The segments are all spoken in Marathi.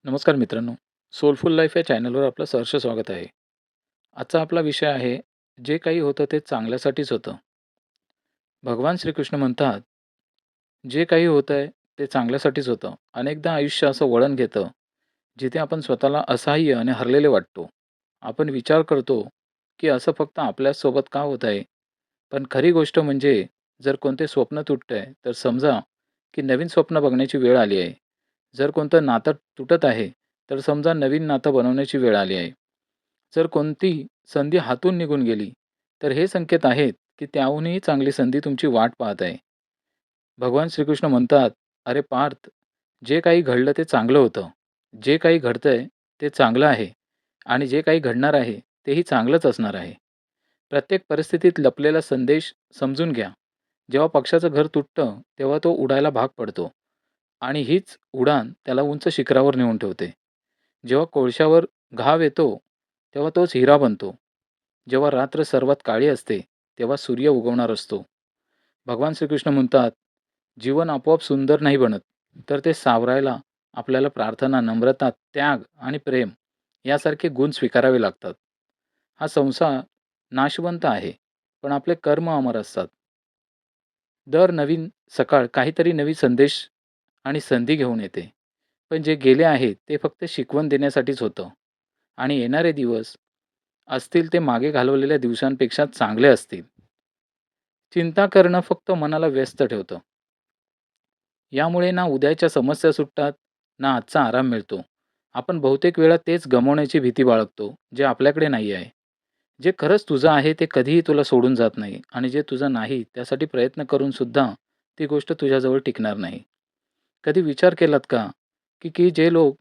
नमस्कार मित्रांनो. सोलफुल लाईफ या चॅनलवर आपलं सहर्ष स्वागत आहे. आजचा आपला विषय आहे, जे काही होतं ते चांगल्यासाठीच होतं. भगवान श्रीकृष्ण म्हणतात, जे काही होतंय ते चांगल्यासाठीच होतं. अनेकदा आयुष्य असं वळण घेतं, जिथे आपण स्वतःला असहाय्य आणि हरलेले वाटतो. आपण विचार करतो, की असं फक्त आपल्याचसोबत का होत आहे? पण खरी गोष्ट म्हणजे जर कोणते स्वप्न तुटतंय, तर समजा की नवीन स्वप्न बघण्याची वेळ आली आहे. जर कोणतं नातं तुटत आहे, तर समजा नवीन नातं बनवण्याची वेळ आली आहे. जर कोणती संधी हातून निघून गेली, तर हे संकेत आहेत, की त्याहूनही चांगली संधी तुमची वाट पाहत आहे. भगवान श्रीकृष्ण म्हणतात, "अरे पार्थ, जे काही घडलं ते चांगलं होतं. जे काही घडतंय ते चांगलं आहे आणि जे काही घडणार आहे, तेही चांगलंच असणार आहे." प्रत्येक परिस्थितीत लपलेला संदेश समजून घ्या. जेव्हा पक्षाचं घर तुटतं, तेव्हा तो उडायला भाग पडतो आणि हीच उडान त्याला उंच शिखरावर नेऊन ठेवते. जेव्हा कोळशावर घाव येतो, तेव्हा तोच हिरा बनतो. जेव्हा रात्र सर्वात काळी असते, तेव्हा सूर्य उगवणार असतो. भगवान श्रीकृष्ण म्हणतात, जीवन आपोआप सुंदर नाही बनत, तर ते सावरायला आपल्याला प्रार्थना, नम्रता, त्याग आणि प्रेम यासारखे गुण स्वीकारावे लागतात. हा संसार नाशवंत आहे, पण आपले कर्म अमर असतात. दर नवीन सकाळ काहीतरी नवी संदेश आणि संधी घेऊन येते. पण जे गेले आहे ते फक्त शिकवण देण्यासाठीच होतं आणि येणारे दिवस असतील ते मागे घालवलेल्या दिवसांपेक्षा चांगले असतील. चिंता करणं फक्त मनाला व्यस्त ठेवतं. यामुळे ना उद्याच्या समस्या सुटतात, ना आजचा आराम मिळतो. आपण बहुतेक वेळा तेच गमावण्याची भीती बाळगतो, जे आपल्याकडे नाही आहे. जे खरंच तुझं आहे ते कधीही तुला सोडून जात नाही आणि जे तुझं नाही त्यासाठी प्रयत्न करून सुद्धा ती गोष्ट तुझ्याजवळ टिकणार नाही. कधी विचार केलात का, की जे लोक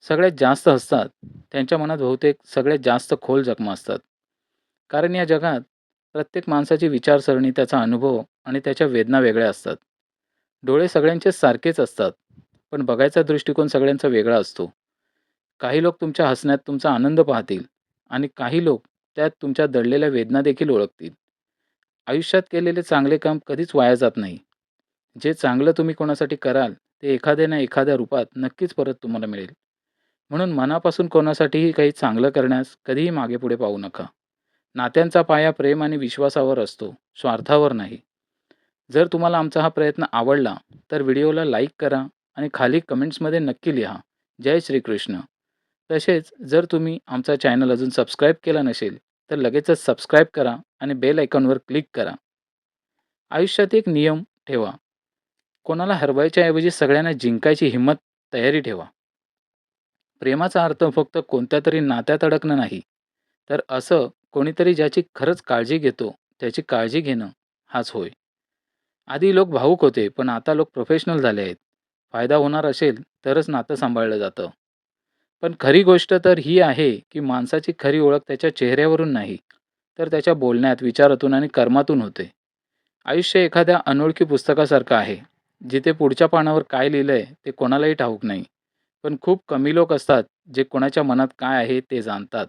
सगळ्यात जास्त हसतात, त्यांच्या मनात बहुतेक सगळ्यात जास्त खोल जखमा असतात. कारण या जगात प्रत्येक माणसाची विचारसरणी, त्याचा अनुभव आणि त्याच्या वेदना वेगळ्या असतात. डोळे सगळ्यांचे सारखेच असतात, पण बघायचा दृष्टिकोन सगळ्यांचा वेगळा असतो. काही लोक तुमच्या हसण्यात तुमचा आनंद पाहतील आणि काही लोक त्यात तुमच्या दडलेल्या वेदना देखील ओळखतील. आयुष्यात केलेले चांगले काम कधीच वाया जात नाही. जे चांगलं तुम्ही कोणासाठी कराल, ते एखाद्या ना एखाद्या रूपात नक्कीच परत तुम्हाला मिळेल. म्हणून मनापासून कोणासाठीही काही चांगलं करण्यास कधीही मागे-पुढे पाहू नका. नात्यांचा पाया प्रेम आणि विश्वासावर असतो, स्वार्थावर नाही. जर तुम्हाला आमचा हा प्रयत्न आवडला, तर व्हिडिओला लाईक करा आणि खाली कमेंट्समध्ये नक्की लिहा, जय श्रीकृष्ण. तसेच जर तुम्ही आमचा चॅनल अजून सबस्क्राईब केला नसेल, तर लगेचच सबस्क्राईब करा आणि बेल आयकॉनवर क्लिक करा. आयुष्यात एक नियम ठेवा. कोणाला हरवायच्या ऐवजी सगळ्यांना जिंकायची हिंमत तयारी ठेवा. प्रेमाचा अर्थ फक्त कोणत्यातरी नात्यात अडकणं नाही, तर असं कोणीतरी ज्याची खरंच काळजी घेतो, त्याची काळजी घेणं हाच होय. आधी लोक भावुक होते, पण आता लोक प्रोफेशनल झाले आहेत. फायदा होणार असेल तरच नातं सांभाळलं जातं. पण खरी गोष्ट तर ही आहे, की माणसाची खरी ओळख त्याच्या चेहऱ्यावरून नाही, तर त्याच्या बोलण्यात, विचारातून आणि कर्मातून होते. आयुष्य एखाद्या अनोळखी पुस्तकासारखं आहे, जिथे पुढच्या पानावर काय लिहिलंय ते कोणालाही ठाऊक नाही. पण खूप कमी लोक असतात, जे कोणाच्या मनात काय आहे ते जाणतात.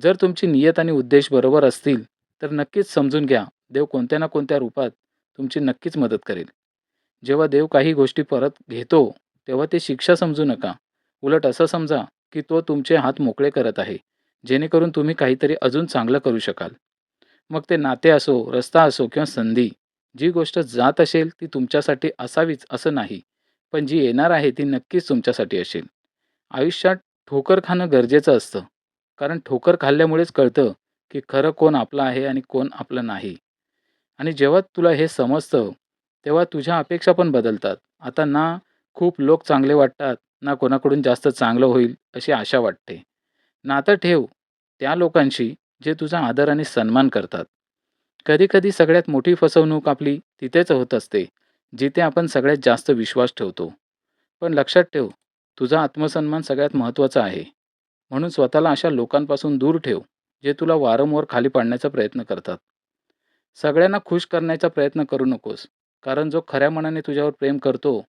जर तुमची नियत आणि उद्देश बरोबर असतील, तर नक्कीच समजून घ्या, देव कोणत्या ना कोणत्या रूपात तुमची नक्कीच मदत करेल. जेव्हा देव काही गोष्टी परत घेतो, तेव्हा ते शिक्षा समजू नका. उलट असं समजा, की तो तुमचे हात मोकळे करत आहे, जेणेकरून तुम्ही काहीतरी अजून चांगलं करू शकाल. मग ते नाते असो, रस्ता असो किंवा संधी. जी गोष्ट जात असेल ती तुमच्यासाठी असावीच असं नाही, पण जी येणार आहे ती नक्कीच तुमच्यासाठी असेल. आयुष्यात ठोकर खाणं गरजेचं असतं. कारण ठोकर खाल्ल्यामुळेच कळतं, की खरं कोण आपलं आहे आणि कोण आपलं नाही. आणि जेव्हा तुला हे समजतं, तेव्हा तुझ्या अपेक्षा पण बदलतात. आता ना खूप लोक चांगले वाटतात, ना कोणाकडून जास्त चांगलं होईल अशी आशा वाटते. नातं ठेव त्या लोकांशी जे तुझा आदर आणि सन्मान करतात. कधी-कधी सगळ्यात मोठी फसवणूक आपली तिथेच होत असते, जिथे आपण सगळ्यात जास्त विश्वास ठेवतो. पण लक्षात ठेव, तुझा आत्मसन्मान सगळ्यात महत्त्वाचा आहे. म्हणून स्वतःला अशा लोकांपासून दूर ठेव, जे तुला वारंवार खाली पाडण्याचा प्रयत्न करतात. सगळ्यांना खुश करण्याचा प्रयत्न करू नकोस, कारण जो खऱ्या मनाने तुझ्यावर प्रेम करतो,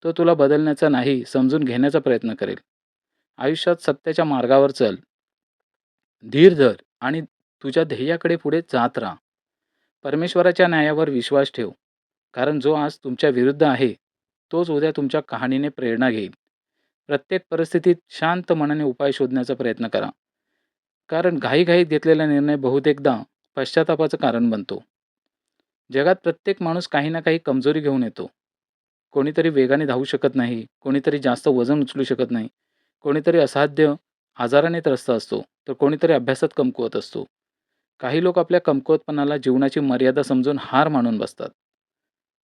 तो तुला बदलण्याचा नाही, समजून घेण्याचा प्रयत्न करेल. आयुष्यात सत्याच्या मार्गावर चल, धीर धर आणि तुझ्या ध्येयाकडे पुढे जात राहा. परमेश्वराच्या न्यायावर विश्वास ठेव, कारण जो आज तुमच्या विरुद्ध आहे, तोच उद्या तुमच्या कहाणीने प्रेरणा घेईल. प्रत्येक परिस्थितीत शांत मनाने उपाय शोधण्याचा प्रयत्न करा. कारण घाईघाईत घेतलेला निर्णय बहुतेकदा पश्चातापाचं कारण बनतो. जगात प्रत्येक माणूस काही ना काही कमजोरी घेऊन येतो. कोणीतरी वेगाने धावू शकत नाही, कोणीतरी जास्त वजन उचलू शकत नाही, कोणीतरी असाध्य आजाराने त्रस्त असतो, तर कोणीतरी अभ्यासात कमकुवत असतो. काही लोक आपल्या कमकुवतपणाला जीवनाची मर्यादा समजून हार मानून बसतात.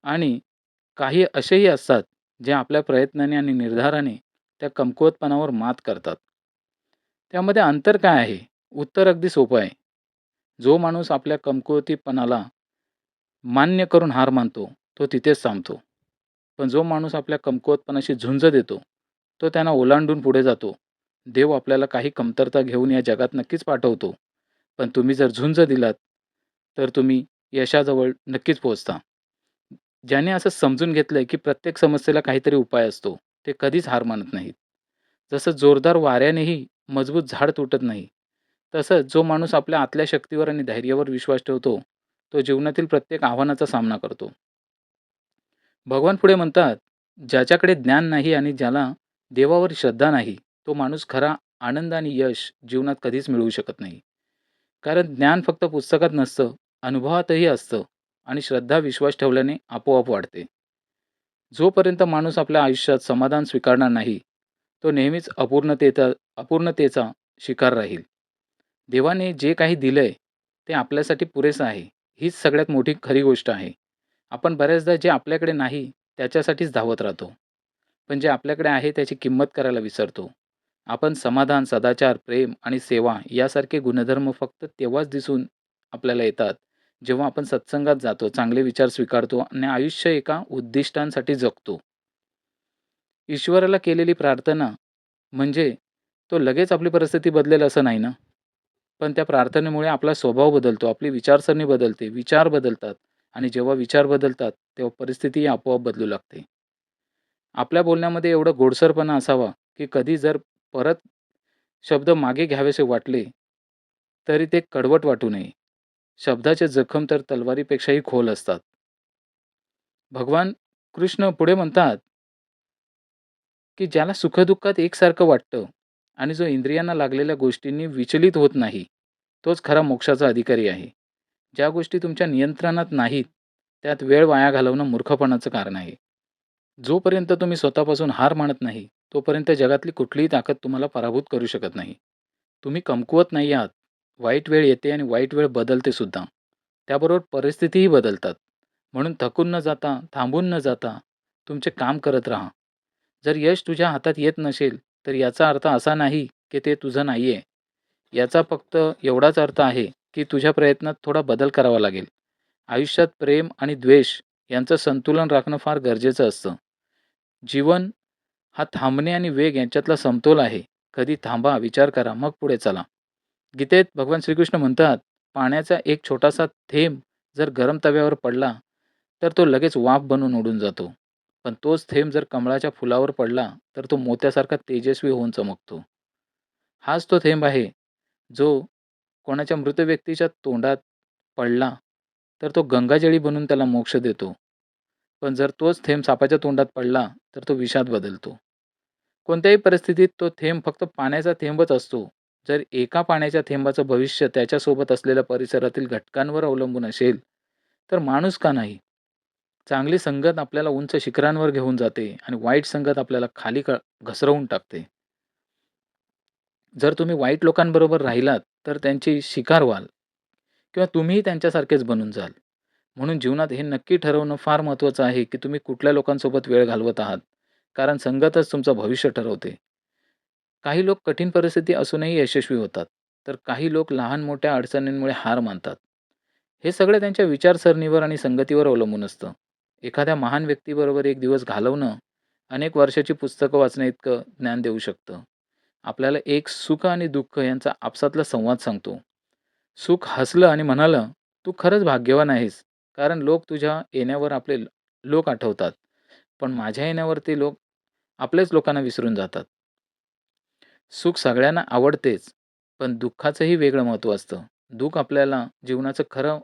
आणि काही असेही असतात, जे आपल्या प्रयत्नाने आणि निर्धाराने त्या कमकुवतपणावर मात करतात. त्यामध्ये अंतर काय आहे? उत्तर अगदी सोपं आहे. जो माणूस आपल्या कमकुवतीपणाला मान्य करून हार मानतो, तो तिथेच थांबतो. पण जो माणूस आपल्या कमकुवतपणाशी झुंज देतो, तो त्यांना ओलांडून पुढे जातो. देव आपल्याला काही कमतरता घेऊन या जगात नक्कीच पाठवतो. पण तुम्ही जर झुंज दिलात, तर तुम्ही यशाजवळ नक्कीच पोहोचता. ज्याने असं समजून घेतलंय, की प्रत्येक समस्येला काहीतरी उपाय असतो, ते कधीच हार मानत नाहीत. जसं जोरदार वाऱ्यानेही मजबूत झाड तुटत नाही, तसंच जो माणूस आपल्या आतल्या शक्तीवर आणि धैर्यावर विश्वास ठेवतो, तो जीवनातील प्रत्येक आव्हानाचा सामना करतो. भगवान पुढे म्हणतात, ज्याच्याकडे ज्ञान नाही आणि ज्याला देवावर श्रद्धा नाही, तो माणूस खरा आनंद आणि यश जीवनात कधीच मिळवू शकत नाही. कारण ज्ञान फक्त पुस्तकात नसतं, अनुभवातही असतं आणि श्रद्धा विश्वास ठेवल्याने आपोआप वाढते. जोपर्यंत माणूस आपल्या आयुष्यात समाधान स्वीकारणार नाही, तो नेहमीच अपूर्णतेचा शिकार राहील. देवाने जे काही दिलंय, ते आपल्यासाठी पुरेसं आहे. हीच सगळ्यात मोठी खरी गोष्ट आहे. आपण बऱ्याचदा जे आपल्याकडे नाही, त्याच्यासाठीच धावत राहतो. पण जे आपल्याकडे आहे त्याची किंमत करायला विसरतो. आपण समाधान, सदाचार, प्रेम आणि सेवा यासारखे गुणधर्म फक्त तेव्हाच दिसून आपल्याला येतात, जेव्हा आपण सत्संगात जातो, चांगले विचार स्वीकारतो आणि आयुष्य एका उद्दिष्टांसाठी जगतो. ईश्वराला केलेली प्रार्थना म्हणजे तो लगेच आपली परिस्थिती बदलेल असं नाही ना. पण त्या प्रार्थनेमुळे आपला स्वभाव बदलतो, आपली विचारसरणी बदलते, विचार बदलतात आणि जेव्हा विचार बदलतात, तेव्हा परिस्थितीही आपोआप बदलू लागते. आपल्या बोलण्यामध्ये एवढं गोडसरपणा असावा, की कधी जर परत शब्द मागे घ्यावेसे वाटले, तरी ते कडवट वाटू नये. शब्दाचे जखम तर तलवारीपेक्षाही खोल असतात. भगवान कृष्ण पुढे म्हणतात, की ज्याला सुखदुःखात एकसारखं वाटतं आणि जो इंद्रियांना लागलेल्या गोष्टींनी विचलित होत नाही, तोच खरा मोक्षाचा अधिकारी आहे. ज्या गोष्टी तुमच्या नियंत्रणात नाहीत, त्यात वेळ वाया घालवणं मूर्खपणाचं कारण आहे. जोपर्यंत तुम्ही स्वतःपासून हार मानत नाही, तोपर्यंत जगातली कुठलीही ताकद तुम्हाला पराभूत करू शकत नाही. तुम्ही कमकुवत नाही आहात. वाईट वेळ येते आणि वाईट वेळ बदलते सुद्धा. त्याबरोबर परिस्थितीही बदलतात. म्हणून थकून न जाता, थांबून न जाता तुमचे काम करत राहा. जर यश तुझ्या हातात येत नसेल, तर याचा अर्थ असा नाही, की ते तुझं नाहीये. याचा फक्त एवढाच अर्थ आहे, की तुझ्या प्रयत्नात थोडा बदल करावा लागेल. आयुष्यात प्रेम आणि द्वेष यांचं संतुलन राखणं फार गरजेचं असतं. जीवन हा थांबणे आणि वेग यांच्यातला समतोल आहे. कधी थांबा, विचार करा, मग पुढे चला. गीतेत भगवान श्रीकृष्ण म्हणतात, पाण्याचा एक छोटासा थेंब जर गरम तव्यावर पडला, तर तो लगेच वाफ बनून उडून जातो. पण तोच थेंब जर कमळाच्या फुलावर पडला, तर तो मोत्यासारखा तेजस्वी होऊन चमकतो. हाच तो थेंब आहे, जो कोणाच्या मृत व्यक्तीच्या तोंडात पडला, तर तो गंगाजळी बनून त्याला मोक्ष देतो. पण जर तोच थेंब सापाच्या तोंडात पडला, तर तो विषात बदलतो. कोणत्याही परिस्थितीत तो थेंब फक्त पाण्याचा थेंबच असतो. जर एका पाण्याच्या थेंबाचं भविष्य त्याच्यासोबत असलेल्या परिसरातील घटकांवर अवलंबून असेल, तर माणूस का नाही? चांगली संगत आपल्याला उंच शिखरांवर घेऊन जाते आणि वाईट संगत आपल्याला खाली घसरवून टाकते. जर तुम्ही वाईट लोकांबरोबर राहिलात, तर त्यांची शिकार व्हाल किंवा तुम्हीही त्यांच्यासारखेच बनून जाल. म्हणून जीवनात हे नक्की ठरवणं फार महत्त्वाचं आहे, की तुम्ही कुठल्या लोकांसोबत वेळ घालवत आहात. कारण संगतच तुमचं भविष्य ठरवते. काही लोक कठीण परिस्थिती असूनही यशस्वी होतात, तर काही लोक लहान-मोठ्या अडचणींमुळे हार मानतात. हे सगळं त्यांच्या विचारसरणीवर आणि संगतीवर अवलंबून असतं. एखाद्या महान व्यक्तीबरोबर एक दिवस घालवणं, अनेक वर्षाची पुस्तकं वाचण्याइतकं ज्ञान देऊ शकतं. आपल्याला एक सुख आणि दुःख यांचा आपसातला संवाद सांगतो. सुख हसलं आणि म्हणालं, "तू खरंच भाग्यवान आहेस, कारण लोक तुझ्या येण्यावर आपले लोक आठवतात. पण माझ्या येण्यावर ते लोक आपल्याच लोकांना विसरून जातात." सुख सगळ्यांना आवडतेच, पण दुःखाचंही वेगळं महत्त्व असतं. दुःख आपल्याला जीवनाचं खरं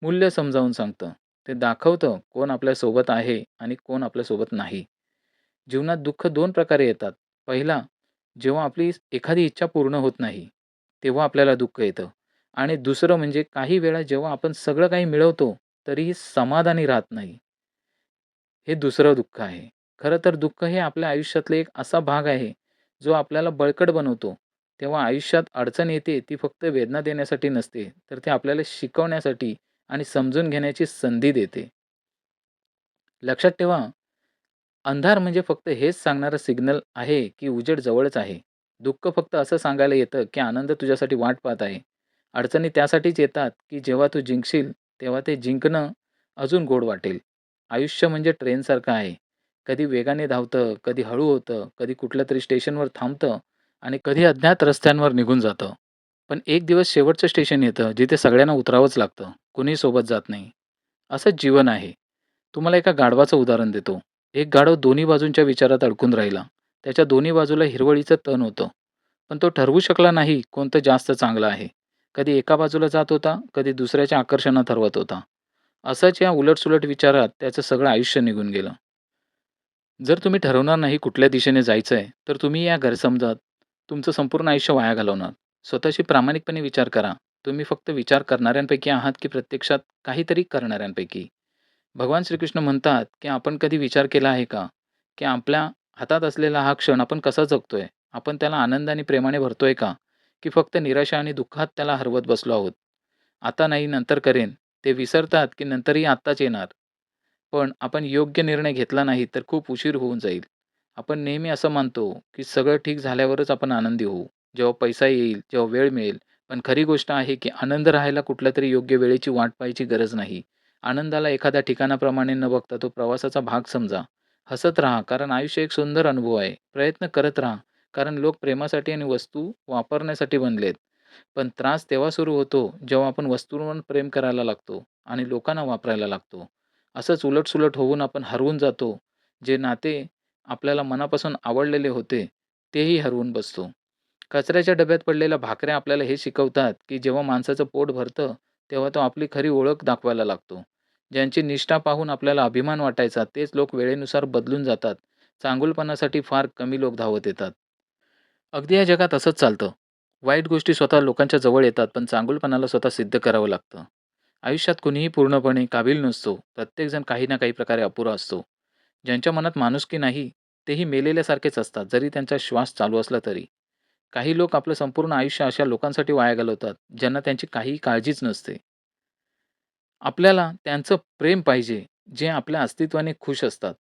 मूल्य समजावून सांगतं. ते दाखवतं कोण आपल्यासोबत आहे आणि कोण आपल्यासोबत नाही. जीवनात दुःख 2 प्रकारे येतात. पहिला, जेव्हा आपली एखादी इच्छा पूर्ण होत नाही, तेव्हा आपल्याला दुःख येतं. आणि दुसरं म्हणजे काही वेळा जेव्हा आपण सगळं काही मिळवतो, तरीही समाधानी राहत नाही. हे दुसरं दुःख आहे. खरं तर दुःख हे आपल्या आयुष्यातला एक असा भाग आहे, जो आपल्याला बळकट बनवतो. तेव्हा आयुष्यात अडचण येते, ती फक्त वेदना देण्यासाठी नसते, तर ते आपल्याला शिकवण्यासाठी आणि समजून घेण्याची संधी देते. लक्षात ठेवा, अंधार म्हणजे फक्त हेच सांगणारं सिग्नल आहे, की उजेड जवळच आहे. दुःख फक्त असं सांगायला येतं, की आनंद तुझ्यासाठी वाट पाहत आहे. अडचणी त्यासाठीच येतात, की जेव्हा तू जिंकशील, तेव्हा ते जिंकणं अजून गोड वाटेल. आयुष्य म्हणजे ट्रेनसारखं आहे. कधी वेगाने धावतं, कधी हळू होतं, कधी कुठल्यातरी स्टेशनवर थांबतं आणि कधी अज्ञात रस्त्यांवर निघून जातं. पण एक दिवस शेवटचं स्टेशन येतं, जिथे सगळ्यांना उतरावंच लागतं. कुणीही सोबत जात नाही. असंच जीवन आहे. तुम्हाला एका गाढवाचं उदाहरण देतो. एक गाढव दोन्ही बाजूंच्या विचारात अडकून राहिला. त्याच्या दोन्ही बाजूला हिरवळीचं तण होतं. पण तो ठरवू शकला नाही कोणतं जास्त चांगलं आहे. कधी एका बाजूला जात होता, कधी दुसऱ्याच्या आकर्षणात हरवत होता. असंच या उलट-सुलट विचारात त्याचं सगळं आयुष्य निघून गेलं. जर तुम्ही ठरवणार नाही कुठल्या दिशेने जायचंय, तर तुम्ही या गैरसमजात तुमचं संपूर्ण आयुष्य वाया घालवणार. स्वतःशी प्रामाणिकपणे विचार करा. तुम्ही फक्त विचार करणाऱ्यांपैकी आहात की प्रत्यक्षात काहीतरी करणाऱ्यांपैकी? भगवान श्रीकृष्ण म्हणतात, की आपण कधी विचार केला आहे का, की आपल्या हातात असलेला हा क्षण आपण कसा जगतोय? आपण त्याला आनंद आणि प्रेमाने भरतोय का? की फक्त निराशा आणि दुःखात त्याला हरवत बसलो आहोत? आता नाही, नंतर करेन. ते विसरतात, की नंतरही आत्ताच येणार. पण आपण योग्य निर्णय घेतला नाही, तर खूप उशीर होऊन जाईल. आपण नेहमी असं मानतो, की सगळं ठीक झाल्यावरच आपण आनंदी होऊ. जेव्हा पैसा येईल, जेव्हा वेळ मिळेल. पण खरी गोष्ट आहे, की आनंद राहायला कुठल्यातरी योग्य वेळेची वाट पाहायची गरज नाही. आनंदाला एखाद्या ठिकाणाप्रमाणे न बघता तो प्रवासाचा भाग समजा. हसत राहा, कारण आयुष्य एक सुंदर अनुभव आहे. प्रयत्न करत राहा, कारण लोक प्रेमासाठी आणि वस्तू वापरण्यासाठी बनलेत. पण त्रास तेव्हा सुरू होतो, जेव्हा आपण वस्तूंवर प्रेम करायला लागतो आणि लोकांना वापरायला लागतो. असंच उलट-सुलट होऊन आपण हरवून जातो. जे नाते आपल्याला मनापासून आवडलेले होते, तेही हरवून बसतो. कचऱ्याच्या डब्यात पडलेल्या भाकऱ्या आपल्याला हे शिकवतात, की जेव्हा माणसाचं पोट भरतं, तेव्हा तो आपली खरी ओळख दाखवायला लागतो. ज्यांची निष्ठा पाहून आपल्याला अभिमान वाटायचा, तेच लोक वेळेनुसार बदलून जातात. चांगुलपणासाठी फार कमी लोक धावत येतात. अगदी या जगात असंच चालतं. वाईट गोष्टी स्वतः लोकांच्या जवळ येतात, पण चांगुलपणाला स्वतः सिद्ध करावं लागतं. आयुष्यात कुणीही पूर्णपणे काबिल नसतो. प्रत्येकजण काही ना काही प्रकारे अपुरा असतो. ज्यांच्या मनात माणुसकी नाही, तेही मेलेल्यासारखेच असतात, जरी त्यांचा श्वास चालू असला तरी. काही लोक आपलं संपूर्ण आयुष्य अशा लोकांसाठी वाया घालवतात, ज्यांना त्यांची काहीही काळजीच नसते. आपल्याला त्यांचं प्रेम पाहिजे, जे आपल्या अस्तित्वाने खुश असतात,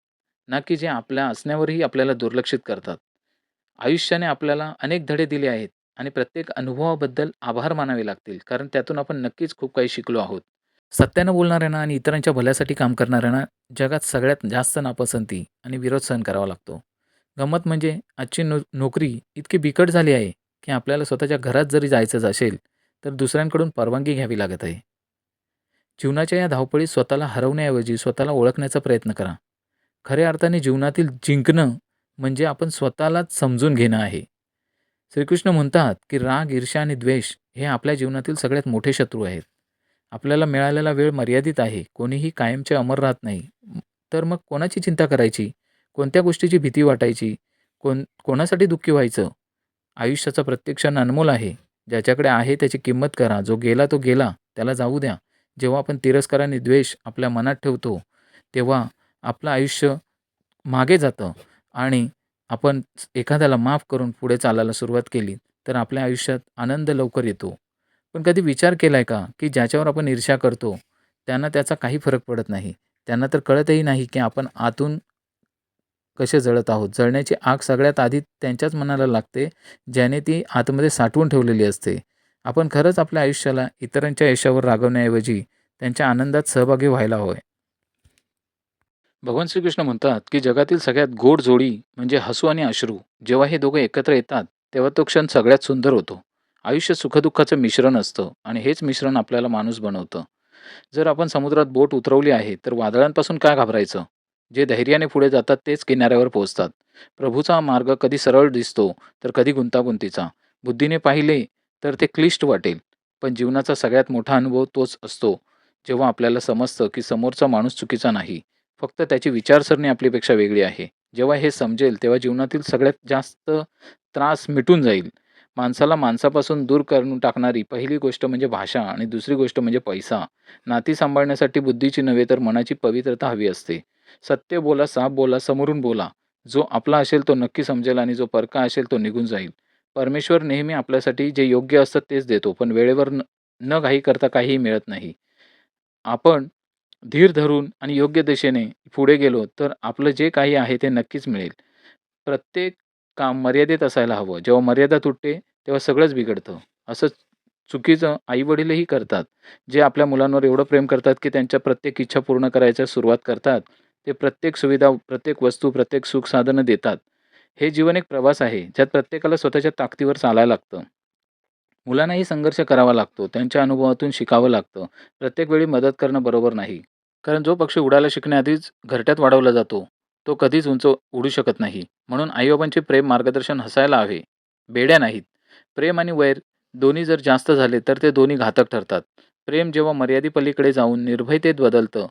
ना की जे आपल्या असण्यावरही आपल्याला दुर्लक्षित करतात. आयुष्याने आपल्याला अनेक धडे दिले आहेत आणि प्रत्येक अनुभवाबद्दल आभार मानावे लागतील, कारण त्यातून आपण नक्कीच खूप काही शिकलो आहोत. सत्यानं बोलणाऱ्यांना आणि इतरांच्या भल्यासाठी काम करणाऱ्यांना जगात सगळ्यात जास्त नापसंती आणि विरोध सहन करावा लागतो. गंमत म्हणजे आजची नोकरी इतकी बिकट झाली आहे, की आपल्याला स्वतःच्या घरात जरी जायचं असेल, तर दुसऱ्यांकडून परवानगी घ्यावी लागत आहे. जीवनाच्या या धावपळीत स्वतःला हरवण्याऐवजी स्वतःला ओळखण्याचा प्रयत्न करा. खऱ्या अर्थाने जीवनातील जिंकणं म्हणजे आपण स्वतःलाच समजून घेणं आहे. श्रीकृष्ण म्हणतात, की राग, ईर्ष्या आणि द्वेष हे आपल्या जीवनातील सगळ्यात मोठे शत्रू आहेत. आपल्याला मिळालेला वेळ मर्यादित आहे. कोणीही कायमचे अमर राहत नाही. तर मग कोणाची चिंता करायची? कोणत्या गोष्टीची भीती वाटायची? कोणासाठी दुःखी व्हायचं? आयुष्याचा प्रत्येक क्षण अनमोल आहे. ज्याच्याकडे आहे त्याची किंमत करा. जो गेला तो गेला, त्याला जाऊ द्या. जेव्हा आपण तिरस्कार आणि द्वेष आपल्या मनात ठेवतो, तेव्हा आपलं आयुष्य मागे जातं आणि आपण एखाद्याला माफ करून पुढे चालायला सुरुवात केली, तर आपल्या आयुष्यात आनंद लवकर येतो. पण कधी विचार केलाय का, की ज्याच्यावर आपण ईर्ष्या करतो, त्यांना त्याचा काही फरक पडत नाही. त्यांना तर कळतही नाही, की आपण आतून कसे जळत आहोत. जळण्याची आग सगळ्यात आधी त्यांच्याच मनाला लागते, ज्याने ती आतमध्ये साठवून ठेवलेली असते. आपण खरंच आपल्या आयुष्याला इतरांच्या यशावर रागवण्याऐवजी त्यांच्या आनंदात सहभागी व्हायला हवं. भगवान श्रीकृष्ण म्हणतात, की जगातील सगळ्यात गोड जोडी म्हणजे हसू आणि अश्रू. जेव्हा हे दोघं एकत्र येतात, तेव्हा तो क्षण सगळ्यात सुंदर होतो. आयुष्य सुखदुःखाचं मिश्रण असतं आणि हेच मिश्रण आपल्याला माणूस बनवतं. जर आपण समुद्रात बोट उतरवली आहे, तर वादळांपासून का घाबरायचं? जे धैर्याने पुढे जातात तेच किनाऱ्यावर पोहोचतात. प्रभूचा मार्ग कधी सरळ दिसतो, तर कधी गुंतागुंतीचा. बुद्धीने पाहिले तर ते क्लिष्ट वाटेल, पण जीवनाचा सगळ्यात मोठा अनुभव तोच असतो, जेव्हा आपल्याला समजतं, की समोरचा माणूस चुकीचा नाही. फक्त त्याची विचारसरणी आपल्यापेक्षा वेगळी आहे. जेव्हा हे समजेल, तेव्हा जीवनातील सगळ्यात जास्त त्रास मिटून जाईल. माणसाला माणसापासून दूर करून टाकणारी पहिली गोष्ट म्हणजे भाषा आणि दुसरी गोष्ट म्हणजे पैसा. नाती सांभाळण्यासाठी बुद्धीची नव्हे तर मनाची पवित्रता हवी असते. सत्य बोला, साफ बोला, समोरून बोला. जो आपला असेल तो नक्की समजेल आणि जो परका असेल तो निघून जाईल. परमेश्वर नेहमी आपल्यासाठी जे योग्य असतं तेच देतो, पण वेळेवर न न घाई करता काहीही मिळत नाही. आपण धीर धरून आणि योग्य दिशेने पुढे गेलो, तर आपलं जे काही आहे ते नक्कीच मिळेल. प्रत्येक काम मर्यादेत असायला हवं. जेव्हा मर्यादा तुटते, तेव्हा सगळंच बिघडतं. असं चुकीचं आई-वडीलही करतात. जे आपल्या मुलांवर एवढं प्रेम करतात, की त्यांच्या प्रत्येक इच्छा पूर्ण करायच्या सुरुवात करतात. ते प्रत्येक सुविधा, प्रत्येक वस्तू, प्रत्येक सुख-साधनं देतात. हे जीवन एक प्रवास आहे, ज्यात प्रत्येकाला स्वतःच्या ताकदीवर चालायला लागतं. मुलांनाही संघर्ष करावा लागतो. त्यांच्या अनुभवातून शिकावं लागतं. प्रत्येक वेळी मदत करणं बरोबर नाही. कारण जो पक्षी उडायला शिकण्याआधीच घरट्यात वाढवला जातो, तो कधीच उंच उडू शकत नाही. म्हणून आई प्रेम मार्गदर्शन हसायला हवे, बेड्या नाहीत. प्रेम आणि वैर दोन्ही जर जास्त झाले, तर ते दोन्ही घातक ठरतात. प्रेम जेव्हा मर्यादेपलीकडे जाऊन निर्भयतेत बदलतं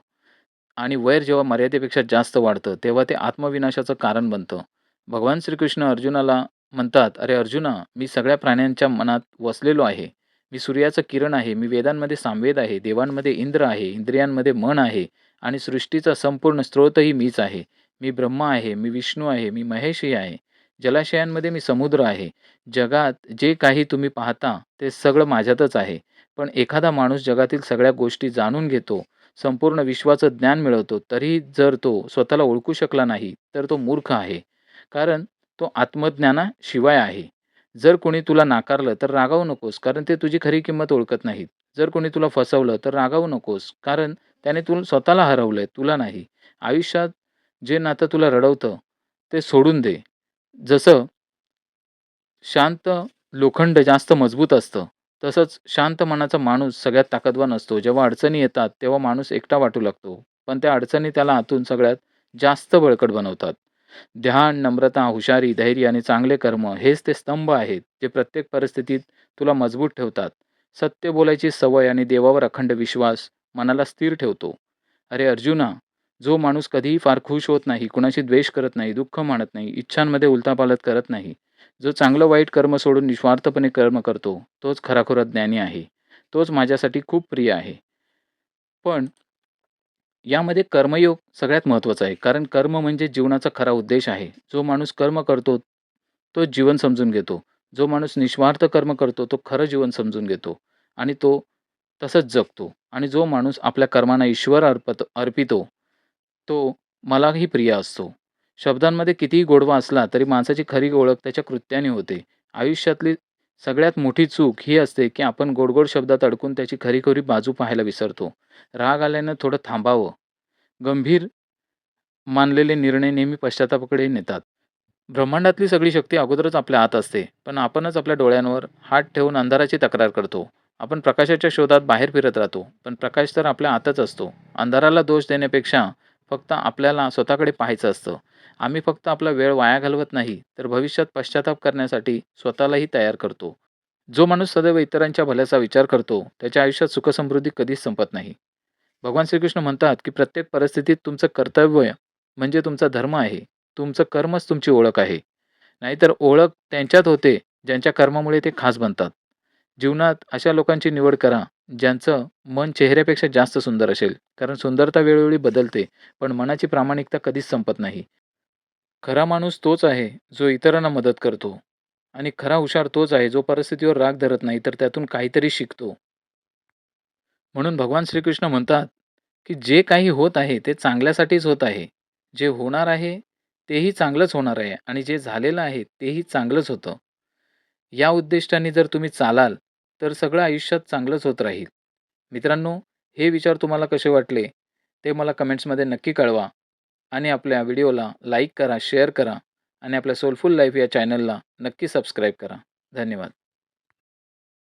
आणि वैर जेव्हा मर्यादेपेक्षा जास्त वाढतं, तेव्हा ते आत्मविनाशाचं कारण बनतं. भगवान श्रीकृष्ण अर्जुनाला म्हणतात, "अरे अर्जुना, मी सगळ्या प्राण्यांच्या मनात वसलेलो आहे. मी सूर्याचं किरण आहे, मी वेदांमध्ये सामवेद आहे, देवांमध्ये इंद्र आहे, इंद्रियांमध्ये मन आहे आणि सृष्टीचा संपूर्ण स्रोतही मीच आहे. मी ब्रह्मा आहे, मी विष्णू आहे, मी महेशही आहे. जलाशयांमध्ये मी समुद्र आहे. जगात जे काही तुम्ही पाहता, ते सगळं माझ्यातच आहे. पण एखादा माणूस जगातील सगळ्या गोष्टी जाणून घेतो, संपूर्ण विश्वाचं ज्ञान मिळवतो, तरीही जर तो स्वतःला ओळखू शकला नाही, तर तो मूर्ख आहे. कारण तो आत्मज्ञानाशिवाय आहे. जर कोणी तुला नाकारलं तर रागावू नकोस, कारण ते तुझी खरी किंमत ओळखत नाहीत. जर कोणी तुला फसवलं तर रागावू नकोस, कारण त्याने स्वतःला हरवलंय, तुला नाही. आयुष्यात जे नातं तुला रडवतं, ते सोडून दे. जसं शांत लोखंड जास्त मजबूत असतं, तसंच शांत मनाचा माणूस सगळ्यात ताकदवान असतो. जेव्हा अडचणी येतात, तेव्हा माणूस एकटा वाटू लागतो. पण त्या अडचणी त्याला आतून सगळ्यात जास्त बळकट बनवतात. ध्यान, नम्रता, हुशारी, धैर्य आणि चांगले कर्म हेच ते स्तंभ आहेत, जे प्रत्येक परिस्थितीत तुला मजबूत ठेवतात. सत्य बोलायची सवय आणि देवावर अखंड विश्वास मनाला स्थिर ठेवतो. अरे अर्जुना, जो माणूस कधीही फार खुश होत नाही, कुणाशी द्वेष करत नाही, दुःख मानत नाही, इच्छांमध्ये उलथापालथ करत नाही, जो चांगलं वाईट कर्म सोडून निस्वार्थपणे कर्म करतो, तोच खराखुरा ज्ञानी आहे. तोच माझ्यासाठी खूप प्रिय आहे. पण यामध्ये कर्मयोग सगळ्यात महत्त्वाचा आहे. कारण कर्म म्हणजे जीवनाचा खरा उद्देश आहे. जो माणूस कर्म करतो, तो जीवन समजून घेतो. जो माणूस निस्वार्थ कर्म करतो, तो खरं जीवन समजून घेतो आणि तो तसंच जगतो. आणि जो माणूस आपल्या कर्मांना ईश्वर अर्पितो, तो मलाही प्रिय असतो. शब्दांमध्ये कितीही गोडवा असला, तरी माणसाची खरी ओळख त्याच्या कृत्याने होते. आयुष्यातली सगळ्यात मोठी चूक ही असते, की आपण गोड-गोड शब्दात अडकून त्याची खरी-खरी बाजू पाहायला विसरतो. राग आल्यानं थोडं थांबावं. गंभीर मानलेले निर्णय नेहमी पश्चात्तापाकडे नेतात. ब्रह्मांडातली सगळी शक्ती अगोदरच आपल्या आत असते, पण आपणच आपल्या डोळ्यांवर हात ठेवून अंधाराची तक्रार करतो. आपण प्रकाशाच्या शोधात बाहेर फिरत राहतो, पण प्रकाश तर आपल्या आतच असतो. अंधाराला दोष देण्यापेक्षा फक्त आपल्याला स्वतःकडे पाहायचं असतं. आम्ही फक्त आपला वेळ वाया घालवत नाही, तर भविष्यात पश्चाताप करण्यासाठी स्वतःलाही तयार करतो. जो माणूस सदैव इतरांच्या भल्याचा विचार करतो, त्याच्या आयुष्यात सुखसमृद्धी कधीच संपत नाही. भगवान श्रीकृष्ण म्हणतात, की प्रत्येक परिस्थितीत तुमचं कर्तव्य म्हणजे तुमचा धर्म आहे. तुमचं कर्मच तुमची ओळख आहे. नाहीतर ओळख त्यांच्यात होते, ज्यांच्या कर्मामुळे ते खास बनतात. जीवनात अशा लोकांची निवड करा, ज्यांचं मन चेहऱ्यापेक्षा जास्त सुंदर असेल. कारण सुंदरता वेळोवेळी बदलते, पण मनाची प्रामाणिकता कधीच संपत नाही. खरा माणूस तोच आहे, जो इतरांना मदत करतो आणि खरा हुशार तोच आहे, जो परिस्थितीवर राग धरत नाही, तर त्यातून काहीतरी शिकतो. म्हणून भगवान श्रीकृष्ण म्हणतात, की जे काही होत आहे ते चांगल्यासाठीच होत आहे. जे होणार आहे तेही चांगलंच होणार आहे आणि जे झालेलं आहे तेही चांगलंच होतं. या उद्दिष्टाने जर तुम्ही चालाल, तर सगळं आयुष्यात चांगलंच होत राहील. मित्रांनो, हे विचार तुम्हाला कसे वाटले, ते मला कमेंट्समध्ये नक्की कळवा आणि आपल्या व्हिडिओला लाईक करा, शेअर करा आणि आपल्या सोलफुल लाईफ या चॅनलला नक्की सबस्क्राईब करा. धन्यवाद.